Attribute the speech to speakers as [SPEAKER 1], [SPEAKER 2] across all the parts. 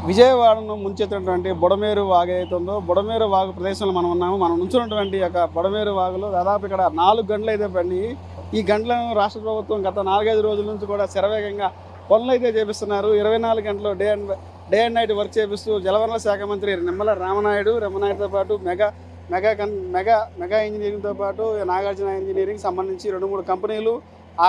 [SPEAKER 1] విజయవాడను ముంచెత్తినటువంటి బుడమేరు వాగు ఏదైతుందో బుడమేరు వాగు ప్రదేశంలో మనం ఉన్నాము. మనం నుంచున్నటువంటి యొక్క బుడమేరు వాగులో దాదాపు ఇక్కడ 4 గంటలు అయితే పడినాయి. ఈ గంటలను రాష్ట్ర ప్రభుత్వం గత 4-5 రోజుల నుంచి కూడా శరవేగంగా పనులు అయితే చేపిస్తున్నారు. 24 గంటలు డే అండ్ నైట్ వర్క్ చేపిస్తూ జలవనరుల శాఖ మంత్రి నిమ్మల రామనాయుడుతో పాటు మెగా ఇంజనీరింగ్తో పాటు నాగార్జున ఇంజనీరింగ్ సంబంధించి 2-3 కంపెనీలు,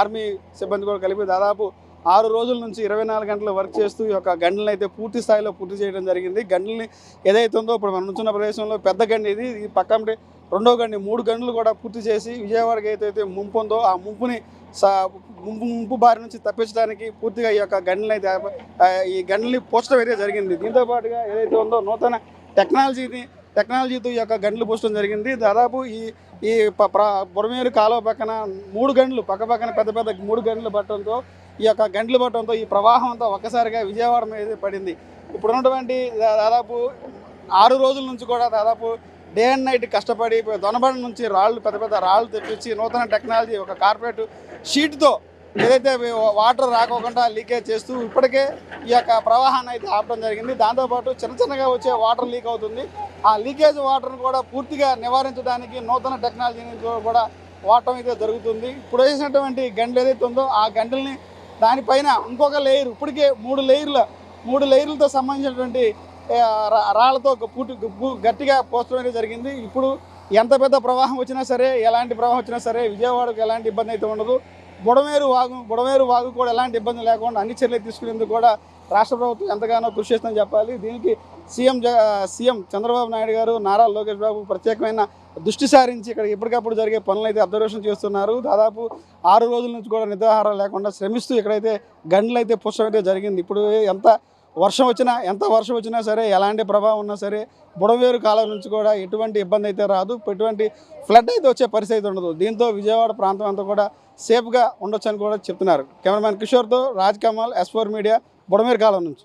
[SPEAKER 1] ఆర్మీ సిబ్బంది కూడా కలిపి దాదాపు 6 రోజుల నుంచి 24 గంటలు వర్క్ చేస్తూ ఈ యొక్క గంటలను అయితే పూర్తి స్థాయిలో పూర్తి చేయడం జరిగింది. గంటల్ని ఏదైతే ఉందో ఇప్పుడు మనం ఉంటున్న ప్రదేశంలో పెద్ద గండి ఇది పక్కన రెండో గండి 3 గంటలు కూడా పూర్తి చేసి విజయవాడకి ఏదైతే ముంపు ఉందో ఆ ముంపు బారి నుంచి తప్పించడానికి పూర్తిగా ఈ యొక్క గంటలను అయితే ఈ గంటల్ని పోస్టం అయితే జరిగింది. దీంతో పాటుగా ఏదైతే ఉందో నూతన టెక్నాలజీతో ఈ యొక్క గంటలు పోస్టం జరిగింది. దాదాపు ఈ బుడమేరు కాలువ పక్కన 3 గంటలు పక్కన పెద్ద 3 గంటలు పట్టడంతో ఈ యొక్క గంటలు పట్టడంతో ఈ ప్రవాహం అంతా ఒక్కసారిగా విజయవాడ మీద పడింది. ఇప్పుడు ఉన్నటువంటి దాదాపు 6 రోజుల నుంచి కూడా దాదాపు డే అండ్ నైట్ కష్టపడి దొనబండ నుంచి పెద్ద రాళ్ళు తెప్పించి నూతన టెక్నాలజీ ఒక కార్పొరేట్ షీట్తో ఏదైతే వాటర్ రాకోకుండా లీకేజ్ చేస్తూ ఇప్పటికే ఈ యొక్క ప్రవాహాన్ని అయితే ఆపడం జరిగింది. దాంతోపాటు చిన్నగా వచ్చే వాటర్ లీక్ అవుతుంది. ఆ లీకేజ్ వాటర్ను కూడా పూర్తిగా నివారించడానికి నూతన టెక్నాలజీని కూడా వాడటం అయితే జరుగుతుంది. ఇప్పుడు వేసినటువంటి గంటలు ఏదైతే ఉందో ఆ గంటల్ని దానిపైన ఇంకొక లేయర్ ఇప్పటికే 3 లేయర్లతో సంబంధించినటువంటి రాళ్లతో గట్టిగా పోస్టం అనేది జరిగింది. ఇప్పుడు ఎంత పెద్ద ప్రవాహం వచ్చినా సరే, ఎలాంటి ప్రవాహం వచ్చినా సరే విజయవాడకు ఎలాంటి ఇబ్బంది అయితే ఉండదు. బుడమేరు వాగు కూడా ఎలాంటి ఇబ్బంది లేకుండా అన్ని చర్యలు తీసుకునేందుకు కూడా రాష్ట్ర ప్రభుత్వం ఎంతగానో కృషి చేస్తుందని చెప్పాలి. దీనికి సీఎం చంద్రబాబు నాయుడు గారు, నారా లోకేష్ బాబు ప్రత్యేకమైన దృష్టి సారించి ఇక్కడ ఎప్పటికప్పుడు జరిగే పనులు అయితే అబ్జర్వేషన్ చేస్తున్నారు. దాదాపు 6 రోజుల నుంచి కూడా నిద్రాహారం లేకుండా శ్రమిస్తూ ఇక్కడైతే గంటలు అయితే పుష్పం అయితే జరిగింది. ఇప్పుడు ఎంత వర్షం వచ్చినా సరే, ఎలాంటి ప్రభావం ఉన్నా సరే బుడమేరు కాలం నుంచి కూడా ఎటువంటి ఇబ్బంది అయితే రాదు, ఎటువంటి ఫ్లడ్ అయితే వచ్చే పరిస్థితి ఉండదు. దీంతో విజయవాడ ప్రాంతం అంతా కూడా సేఫ్గా ఉండొచ్చు అని కూడా చెప్తున్నారు. కెమెరామ్యాన్ కిషోర్తో రాజ్ కమాల్, S4 మీడియా, బుడమేరు కాలం నుంచి.